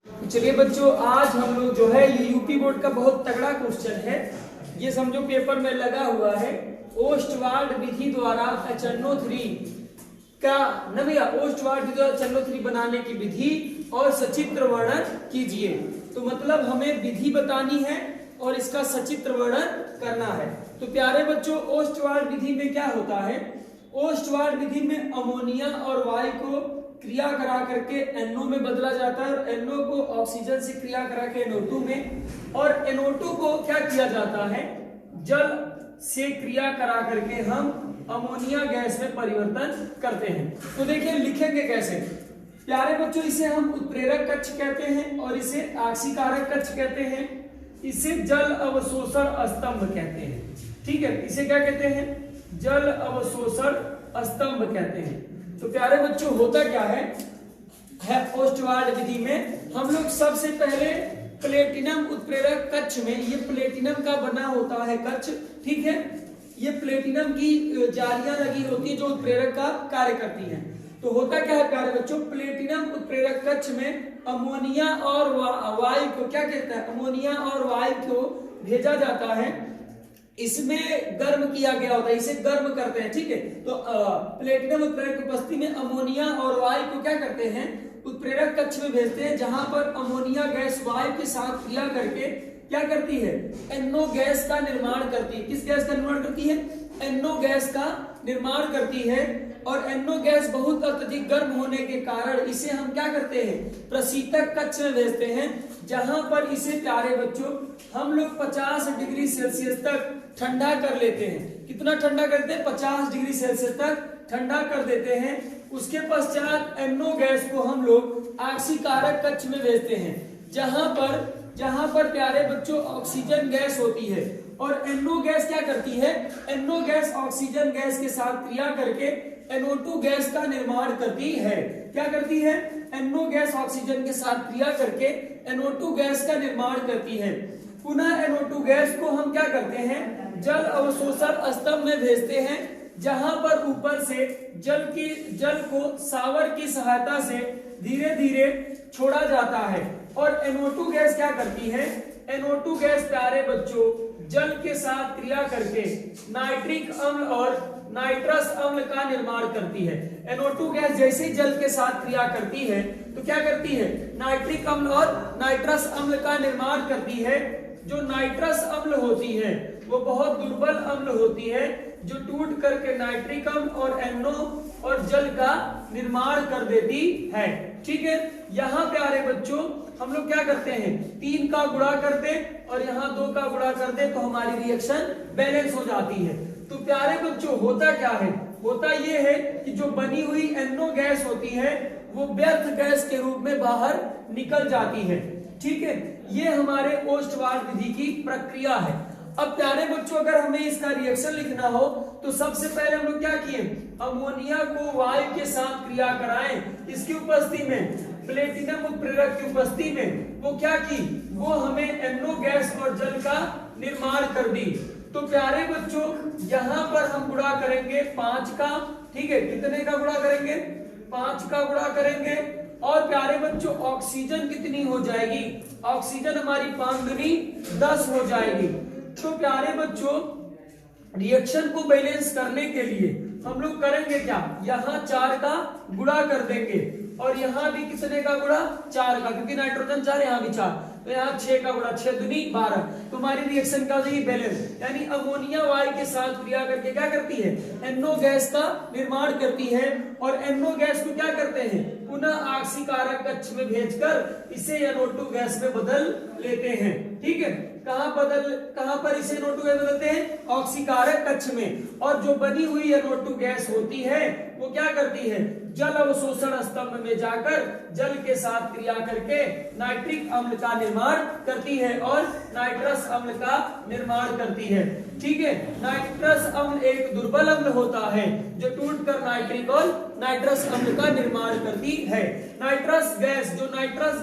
चलिए बच्चों, आज हम लोग जो है ये यूपी बोर्ड का बहुत तगड़ा क्वेश्चन है। ये समझो पेपर में लगा हुआ है। ओस्टवाल्ड विधि द्वारा HNO3 का नया ओस्टवाल्ड विधि द्वारा HNO3 बनाने की विधि और सचित्र वर्णन कीजिए। तो मतलब हमें विधि बतानी है और इसका सचित्र वर्णन करना है। तो प्यारे बच्चों, ओस्टवाल्ड विधि में क्या होता है? ओस्टवाल्ड विधि में अमोनिया और वायु को क्रिया करा करके NO में बदला जाता है और NO को ऑक्सीजन से क्रिया करा के NO2 में, और NO2 को क्या किया जाता है? जल से क्रिया करा करके हम अमोनिया गैस में परिवर्तन करते हैं। तो देखिए लिखेंगे कैसे प्यारे बच्चों, इसे हम उत्प्रेरक कक्ष कहते हैं और इसे आक्सीकारक कक्ष कहते हैं। इसे जल अवशोषण स्तंभ कहते हैं। ठीक है, इसे क्या कहते हैं? जल अवशोषण स्तंभ कहते हैं। तो प्यारे बच्चों, होता क्या है ओस्टवाल्ड विधि में हम लोग सबसे पहले प्लेटिनम उत्प्रेरक कक्ष में, ये प्लेटिनम का बना होता है कक्ष। ठीक है, ये प्लेटिनम की जालियां लगी होती है जो उत्प्रेरक का कार्य करती हैं। तो होता क्या है प्यारे बच्चों, प्लेटिनम उत्प्रेरक कक्ष में अमोनिया और वायु को क्या कहता है? अमोनिया और वायु को भेजा जाता है। इसमें गर्म किया गया होता है, इसे गर्म करते हैं। ठीक है, तो प्लेटिनम उत्प्रेरक की उपस्थिति में अमोनिया और वायु को क्या करते हैं? उत्प्रेरक कक्ष में भेजते हैं, जहां पर अमोनिया गैस वायु के साथ क्रिया करके क्या करती है? NO गैस का निर्माण करती है। किस गैस का निर्माण करती है? NO गैस का निर्माण करती है। और NO गैस बहुत अत्यधिक गर्म होने के कारण इसे हम क्या करते हैं? प्रशीतक कक्ष में भेजते हैं, जहां पर इसे प्यारे बच्चों हम लोग 50 डिग्री सेल्सियस तक ठंडा कर लेते हैं। कितना ठंडा करते हैं? 50 डिग्री सेल्सियस तक ठंडा कर देते हैं। उसके पश्चात NO गैस को हम लोग आक्सीकारक कक्ष में भेजते हैं, जहां पर प्यारे बच्चों ऑक्सीजन गैस होती है। और NO गैस क्या करती है? NO गैस ऑक्सीजन गैस के साथ क्रिया करके NO2 गैस का निर्माण करती है। क्या करती है? NO गैस ऑक्सीजन के साथ क्रिया करके NO2 गैस का निर्माण करती है। पुनः NO2 गैस को हम क्या करते हैं? जल अवशोषण स्तंभ में भेजते हैं, जहां पर ऊपर से जल को शावर की सहायता से धीरे धीरे छोड़ा जाता है। और NO2 गैस क्या करती है? NO2 गैस प्यारे बच्चों जल के साथ क्रिया करके नाइट्रिक अम्ल और नाइट्रस अम्ल का निर्माण करती है। NO2 गैस जैसे जल के साथ क्रिया करती है तो क्या करती है? नाइट्रिक अम्ल और नाइट्रस अम्ल का निर्माण करती है। जो नाइट्रस अम्ल होती है वो बहुत दुर्बल अम्ल होती है, जो टूट करके नाइट्रिक अम्ल और NO और जल का निर्माण कर देती है। ठीक है, यहाँ प्यारे बच्चों हम लोग क्या करते हैं? 3 का गुणा करते और यहाँ 2 का गुणा करते तो हमारी रिएक्शन बैलेंस हो जाती है। तो प्यारे बच्चों होता क्या है? होता ये है कि जो बनी हुई NO गैस होती है वो व्यर्थ गैस के रूप में बाहर निकल जाती है। ठीक है, ये हमारे ओस्टवाल्ड विधि की प्रक्रिया है। अब प्यारे बच्चों अगर हमें इसका रिएक्शन लिखना हो तो सबसे पहले हम लोग क्या किए? अमोनिया को वायु के साथ क्रिया कराएं। इसकी उपस्थिति में प्लेटिनम उत्प्रेरक की उपस्थिति में वो क्या की? वो हमें NO गैस और जल का निर्माण कर दी। तो प्यारे बच्चों यहाँ पर हम गुणा करेंगे 5 का। ठीक है, कितने का गुणा करेंगे? 5 का गुणा करेंगे। और प्यारे बच्चों ऑक्सीजन कितनी हो जाएगी? ऑक्सीजन हमारी 5 दूनी 10 हो जाएगी। तो प्यारे बच्चों रिएक्शन को बैलेंस करने के लिए हम लोग करेंगे क्या? यहाँ 4 का गुणा कर देंगे और यहाँ भी कितने का गुणा? 4 का, क्योंकि नाइट्रोजन 4 यहाँ भी 4, तो यहाँ 6 का गुणा, 6 दूनी 12। तो हमारी रिएक्शन का होगी बैलेंस, यानी अमोनिया वायु के साथ क्रिया करके क्या करती है? NO गैस का निर्माण करती है। और NO गैस को क्या करते हैं? पुनः आक्सीकारक कक्ष में भेजकर इसे NO2 गैस में बदल लेते हैं। ठीक है, कहां पर इसे NO2 गैस बदलते हैं? ऑक्सीकारक कक्ष में। और जो बनी हुई NO2 गैस होती है वो क्या करती है? जल अवशोषण स्तंभ में जाकर जल के साथ क्रिया करके नाइट्रिक अम्ल का निर्माण करती है और नाइट्रस अम्ल का निर्माण करती है। ठीक है, नाइट्रस अम्ल एक दुर्बल अम्ल होता है जो टूटकर नाइट्रिक और नाइट्रस अम्ल का निर्माण करती है। नाइट्रस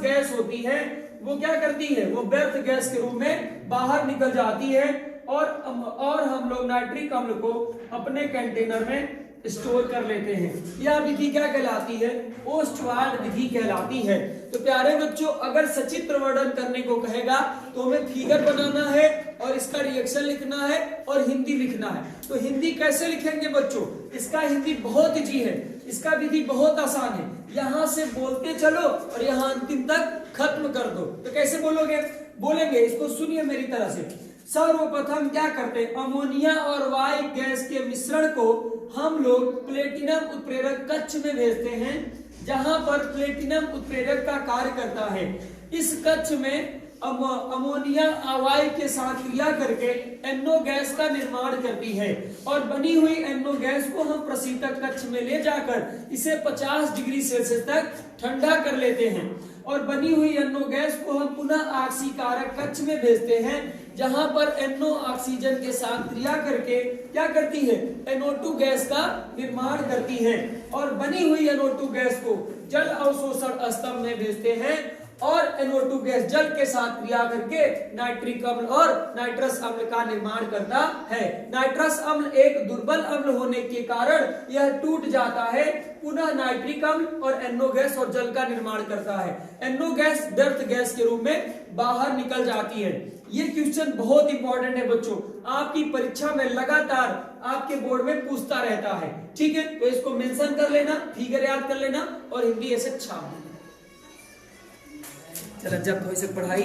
गैस होती है वो क्या करती है? वो व्यर्थ गैस के रूप में बाहर निकल जाती है और हम लोग नाइट्रिक अम्ल को अपने कंटेनर में स्टोर कर लेते हैं। यह विधि क्या कहलाती है? ओस्टवाल्ड विधि कहलाती है। तो प्यारे बच्चों, अगर सचित्र वर्णन करने को कहेगा तो हमें फिगर बनाना है और इसका रिएक्शन लिखना है और हिंदी लिखना है। तो हिंदी कैसे लिखेंगे बच्चों? इसका हिंदी बहुत इजी है, इसका विधि बहुत आसान है। यहां से बोलते चलो और यहां अंतिम तक खत्म कर दो। तो कैसे बोलेंगे इसको सुनिए मेरी तरह से। सर्वप्रथम क्या करते हैं, अमोनिया और वायु गैस के मिश्रण को हम लोग प्लेटिनम उत्प्रेरक कक्ष में भेजते हैं, जहां पर प्लेटिनम उत्प्रेरक का कार्य करता है। इस कक्ष में अमोनिया वायु के साथ क्रिया करके NO गैस का निर्माण करती है और बनी हुई NO गैस को हम प्रशीतक कक्ष में ले जाकर इसे 50 डिग्री सेल्सियस तक ठंडा कर लेते हैं और बनी हुई NO गैस को हम पुनः ऑक्सीकारक कक्ष में भेजते हैं, जहां पर NO ऑक्सीजन के साथ क्रिया करके क्या करती है? NO2 गैस का निर्माण करती है और बनी हुई NO2 गैस को जल अवशोषण स्तंभ में भेजते हैं और NO2 गैस जल के साथ क्रिया करके नाइट्रिक अम्ल और नाइट्रस अम्ल का निर्माण करता है। नाइट्रस अम्ल एक दुर्बल अम्ल होने के कारण यह टूट जाता है, पुनः नाइट्रिक अम्ल और NO गैस और जल का निर्माण करता है। NO गैस व्यर्थ गैस के रूप में बाहर निकल जाती है। ये क्वेश्चन बहुत इंपॉर्टेंट है बच्चों, आपकी परीक्षा में लगातार आपके बोर्ड में पूछता रहता है। ठीक है, तो इसको मेंशन कर लेना, फिगर याद कर लेना और हिंदी ऐसे छाप देना। चलो जब हो इसे पढ़ाई